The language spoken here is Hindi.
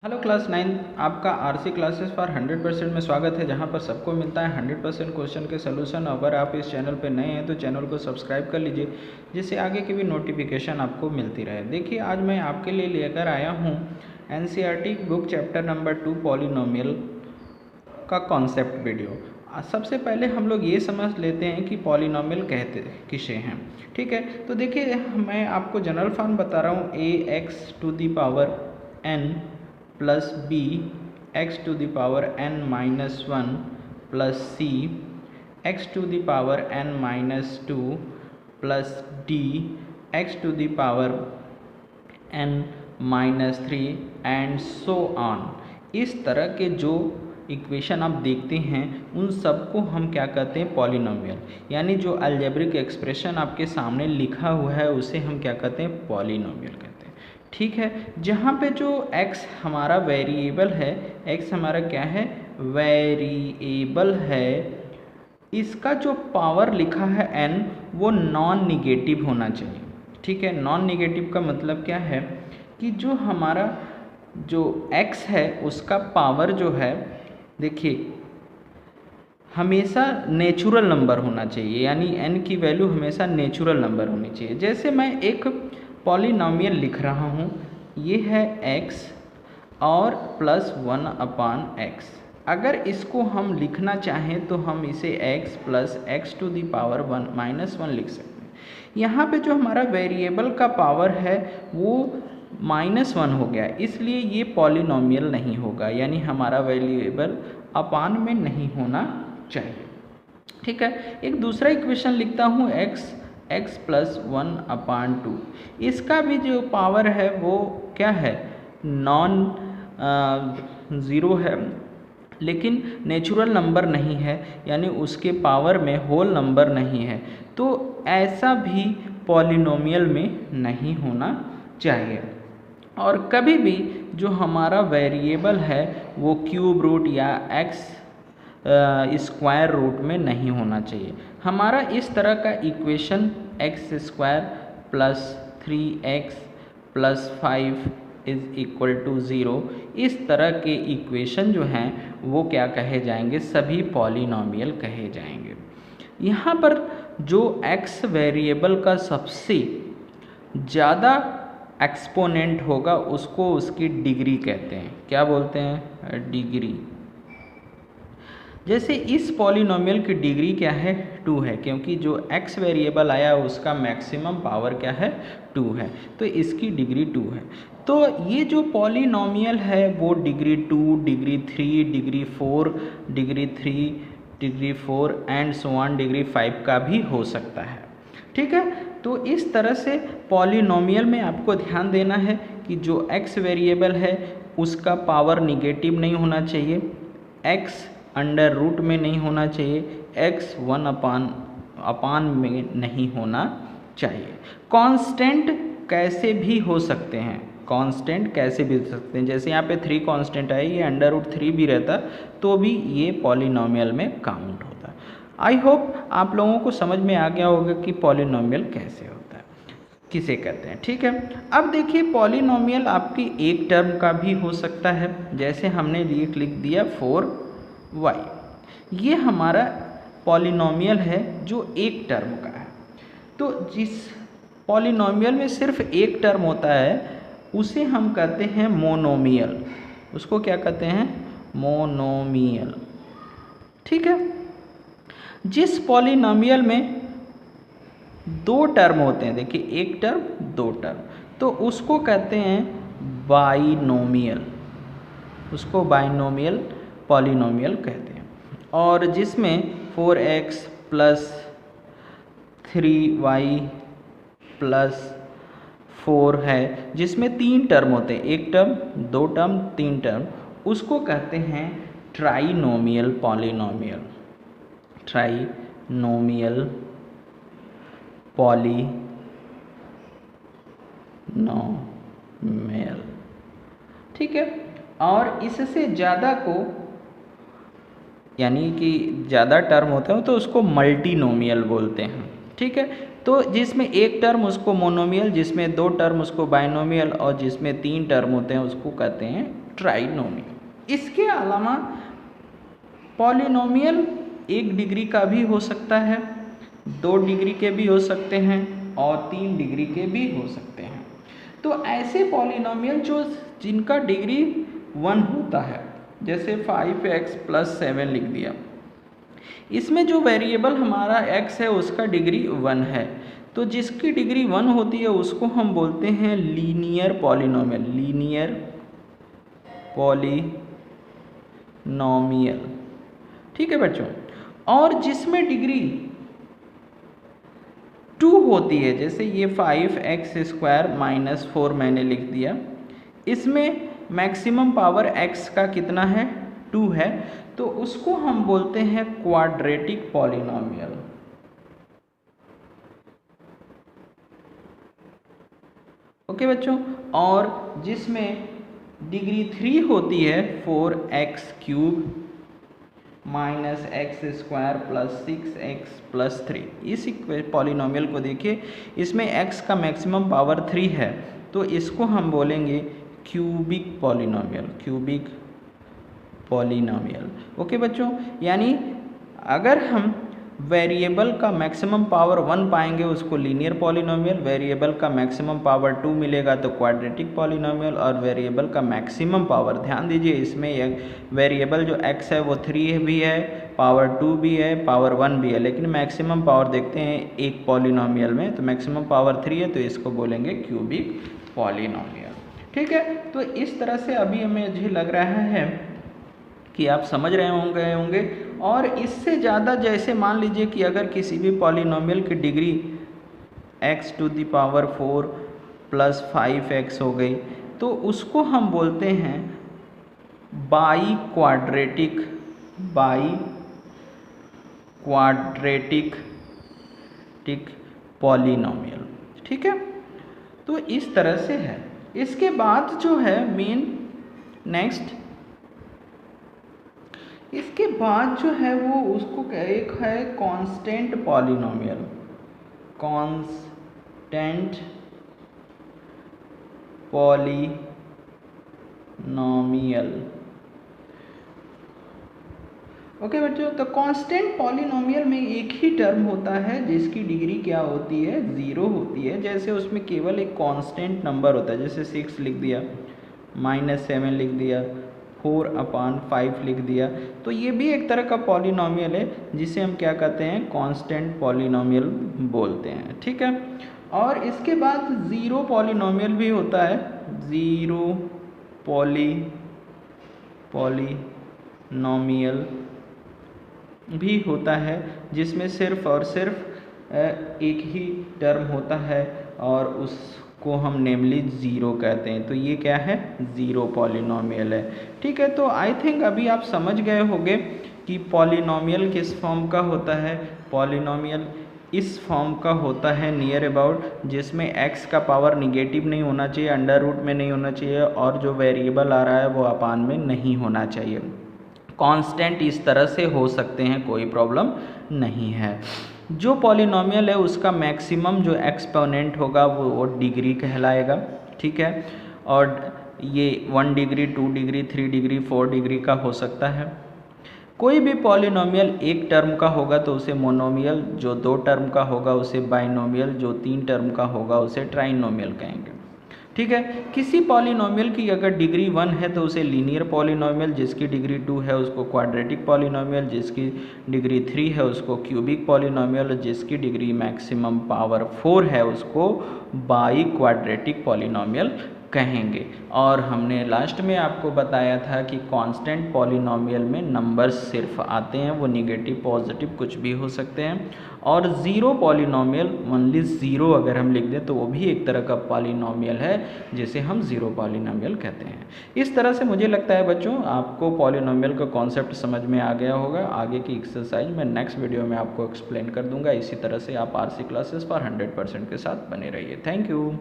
Hello class 9। आपका आरसी क्लासेस फॉर 100% में स्वागत है, जहां पर सबको मिलता है 100% क्वेश्चन के सलूशन। अगर आप इस चैनल पर नए हैं तो चैनल को सब्सक्राइब कर लीजिए, जिससे आगे की भी नोटिफिकेशन आपको मिलती रहे। देखिए, आज मैं आपके लिए लेकर आया हूं NCERT book chapter number 2 polynomial का कॉन्सेप्ट वीडियो। सबसे पहले हम लोग ये समझ लेते हैं कि पॉलिनोमियल कहते किसे हैं। ठीक है, तो देखिए, मैं आपको जनरल फॉर्म बता रहा हूँ। A x to the power n plus b x to the power n minus one plus c x to the power n minus two plus d x to the power n minus three and so on. इस तरह के जो इक्वेशन आप देखते हैं उन सबको हम क्या कहते हैं, पॉलिनोमियल। यानी जो अलजेब्रिक एक्सप्रेशन आपके सामने लिखा हुआ है उसे हम क्या कहते हैं, पॉलिनोमियल कहते हैं। ठीक है, जहाँ पे जो x हमारा वेरिएबल है, x हमारा क्या है, वेरिएबल है, इसका जो पावर लिखा है n वो नॉन निगेटिव होना चाहिए। ठीक है, नॉन निगेटिव का मतलब क्या है कि जो हमारा जो x है उसका पावर जो है, देखिए, हमेशा नेचुरल नंबर होना चाहिए। यानी n की वैल्यू हमेशा नेचुरल नंबर होनी चाहिए। जैसे मैं एक पॉलिनोमियल लिख रहा हूँ, ये है x और प्लस 1/x। अगर इसको हम लिखना चाहें तो हम इसे x plus x to the power -1 लिख सकते हैं। यहाँ पे जो हमारा वेरिएबल का पावर है वो -1 हो गया, इसलिए ये पॉलिनोमियल नहीं होगा। यानी हमारा वेरिएबल अपान में नहीं होना चाहिए। ठीक है, एक दूसरा इक्वेशन लिखता हूँ, x प्लस 1/2। इसका भी जो पावर है वो क्या है, नॉन ज़ीरो है, लेकिन नेचुरल नंबर नहीं है, यानी उसके पावर में होल नंबर नहीं है। तो ऐसा भी पॉलिनोमियल में नहीं होना चाहिए। और कभी भी जो हमारा वेरिएबल है वो क्यूब रूट या एक्स स्क्वायर रूट में नहीं होना चाहिए। हमारा इस तरह का equation x square plus 3x plus 5 is equal to 0, इस तरह के इक्वेशन जो हैं वो क्या कहे जाएंगे, सभी पॉलिनोमियल कहे जाएंगे। यहाँ पर जो x वेरिएबल का सबसे ज़्यादा एक्सपोनेंट होगा उसको उसकी डिग्री कहते हैं। क्या बोलते हैं, डिग्री। जैसे इस पॉलिनोमियल की डिग्री क्या है, 2 है, क्योंकि जो x वेरिएबल आया उसका मैक्सिमम पावर क्या है, 2 है, तो इसकी डिग्री 2 है। तो ये जो पॉलिनोमियल है वो degree 2, degree 3, degree 4, degree 3, degree 4 and so on degree 5 का भी हो सकता है। ठीक है, तो इस तरह से पॉलिनोमियल में आपको ध्यान देना है कि जो x वेरिएबल है उसका पावर निगेटिव नहीं होना चाहिए, x अंडर रूट में नहीं होना चाहिए, x 1/अपान में नहीं होना चाहिए। कांस्टेंट कैसे भी हो सकते हैं, कांस्टेंट कैसे भी हो सकते हैं। जैसे यहाँ पे 3 कांस्टेंट है, ये अंडर रूट 3 भी रहता तो भी ये पॉलिनोमियल में काउंट होता। आई होप आप लोगों को समझ में आ गया होगा कि पॉलिनोमियल कैसे होता है, किसे कहते हैं। ठीक है, अब देखिए, पॉलिनोमियल आपकी एक टर्म का भी हो सकता है। जैसे हमने लिख दिया 4y, ये हमारा पॉलिनोमियल है जो एक टर्म का है। तो जिस पॉलिनोमियल में सिर्फ एक टर्म होता है उसे हम कहते हैं मोनोमियल। उसको क्या कहते हैं, मोनोमियल। ठीक है, जिस पॉलिनोमियल में 2 टर्म होते हैं, देखिए, एक टर्म 2 टर्म, तो उसको कहते हैं बाइनोमियल। उसको बाइनोमियल पॉलिनोमियल कहते हैं। और जिसमें 4x प्लस 3y प्लस 4 है, जिसमें 3 टर्म होते हैं, एक टर्म, 2 टर्म, 3 टर्म, उसको कहते हैं ट्राइनोमियल पॉलिनोमियल। Trinomial polynomial. ठीक है, और इससे ज़्यादा को, यानी कि ज़्यादा टर्म होते हैं तो उसको मल्टीनोमियल बोलते हैं। ठीक है। तो जिसमें एक टर्म उसको मोनोमियल, जिसमें 2 टर्म उसको बाइनोमियल और जिसमें 3 टर्म होते हैं उसको कहते हैं ट्राइनोमियल। इसके अलावा पॉलिनोमियल 1 डिग्री का भी हो सकता है, 2 डिग्री के भी हो सकते हैं और 3 डिग्री के भी हो सकते हैं। तो ऐसे पॉलिनोमियल जो जिनका डिग्री 1 होता है, जैसे 5x + 7 लिख दिया, इसमें जो वेरिएबल हमारा x है उसका डिग्री 1 है, तो जिसकी डिग्री 1 होती है उसको हम बोलते हैं लीनियर पॉलिनोमियल, लीनियर पॉलिनोमियल। ठीक है बच्चों। और जिसमें डिग्री 2 होती है, जैसे ये 5x² - 4 मैंने लिख दिया, इसमें मैक्सिमम पावर x का कितना है, 2 है, तो उसको हम बोलते हैं क्वाड्रेटिक पॉलिनोमियल। ओके बच्चों। और जिसमें डिग्री 3 होती है 4x³ - x² + 6x + 3, इस पॉलिनोमियल को देखिए, इसमें x का मैक्सिमम पावर 3 है, तो इसको हम बोलेंगे cubic polynomial, cubic polynomial. Okay बच्चों। यानी अगर हम वेरिएबल का मैक्सिमम पावर 1 पाएंगे उसको लीनियर पॉलिनोमियल, वेरिएबल का मैक्सिमम पावर 2 मिलेगा तो क्वाड्रेटिक पॉलिनोमियल, और वेरिएबल का मैक्सिमम पावर, ध्यान दीजिए इसमें एक वेरिएबल जो x है वो 3 भी है, पावर 2 भी है, पावर 1 भी है, लेकिन मैक्सिमम पावर देखते हैं एक पॉलिनोमियल में, तो मैक्सिमम पावर 3 है, तो इसको बोलेंगे क्यूबिक पॉलिनोमियल। ठीक है। तो इस तरह से अभी हमें मुझे लग रहा है कि आप समझ रहे होंगे। और इससे ज़्यादा, जैसे मान लीजिए कि अगर किसी भी पॉलिनोमियल की डिग्री x⁴ + 5x हो गई, तो उसको हम बोलते हैं बाई क्वाड्रेटिक पॉलिनोमियल। ठीक है। तो इस तरह से है। इसके बाद जो है मेन नेक्स्ट, इसके बाद जो है वो उसको एक है constant polynomial, constant polynomial. Okay बच्चों। तो कांस्टेंट पॉलिनोमियल में एक ही टर्म होता है जिसकी डिग्री क्या होती है, 0 होती है। जैसे उसमें केवल एक कांस्टेंट नंबर होता है, जैसे 6 लिख दिया, -7 लिख दिया, 4/5 लिख दिया, तो ये भी एक तरह का पॉलिनोमियल है जिसे हम क्या कहते हैं, कांस्टेंट पॉलिनोमियल बोलते हैं। ठीक है। और इसके बाद 0 पॉलिनोमियल भी होता है, 0 पॉलिनोमियल भी होता है, जिसमें सिर्फ और सिर्फ एक ही टर्म होता है और उसको हम नेमली 0 कहते हैं। तो ये क्या है, 0 पॉलिनोमियल है। ठीक है। तो आई थिंक अभी आप समझ गए होंगे कि पॉलिनोमियल किस फॉर्म का होता है। पॉलिनोमियल इस फॉर्म का होता है नियर अबाउट, जिसमें x का पावर निगेटिव नहीं होना चाहिए, अंडर रूट में नहीं होना चाहिए, और जो वेरिएबल आ रहा है वो अपान में नहीं होना चाहिए। कांस्टेंट इस तरह से हो सकते हैं, कोई प्रॉब्लम नहीं है। जो पॉलिनोमियल है उसका मैक्सिमम जो एक्सपोनेंट होगा वो डिग्री कहलाएगा। ठीक है। और ये 1 डिग्री, 2 डिग्री, 3 डिग्री, 4 डिग्री का हो सकता है। कोई भी पॉलिनोमियल एक टर्म का होगा तो उसे मोनोमियल, जो 2 टर्म का होगा उसे बाइनोमियल, जो 3 टर्म का होगा उसे ट्राइनोमियल कहेंगे। ठीक है। किसी पॉलिनोमियल की अगर डिग्री 1 है तो उसे लीनियर पॉलिनोमियल, जिसकी डिग्री 2 है उसको क्वाड्रेटिक पॉलिनोमियल, जिसकी डिग्री 3 है उसको क्यूबिक पॉलिनोमियल, जिसकी डिग्री मैक्सिमम पावर 4 है उसको बाई क्वाड्रेटिक पॉलिनोमियल कहेंगे। और हमने लास्ट में आपको बताया था कि कांस्टेंट पॉलिनोमियल में नंबर्स सिर्फ आते हैं, वो निगेटिव पॉजिटिव कुछ भी हो सकते हैं। और 0 पॉलिनोमियल, ओनली 0 अगर हम लिख दें तो वो भी एक तरह का पॉलिनोमियल है जिसे हम 0 पॉलिनोमियल कहते हैं। इस तरह से मुझे लगता है बच्चों आपको पॉलिनोमियल का कॉन्सेप्ट समझ में आ गया होगा। आगे की एक्सरसाइज मैं नेक्स्ट वीडियो में आपको एक्सप्लेन कर दूंगा। इसी तरह से आप RC क्लासेस फॉर 100% के साथ बने रहिए। Thank you.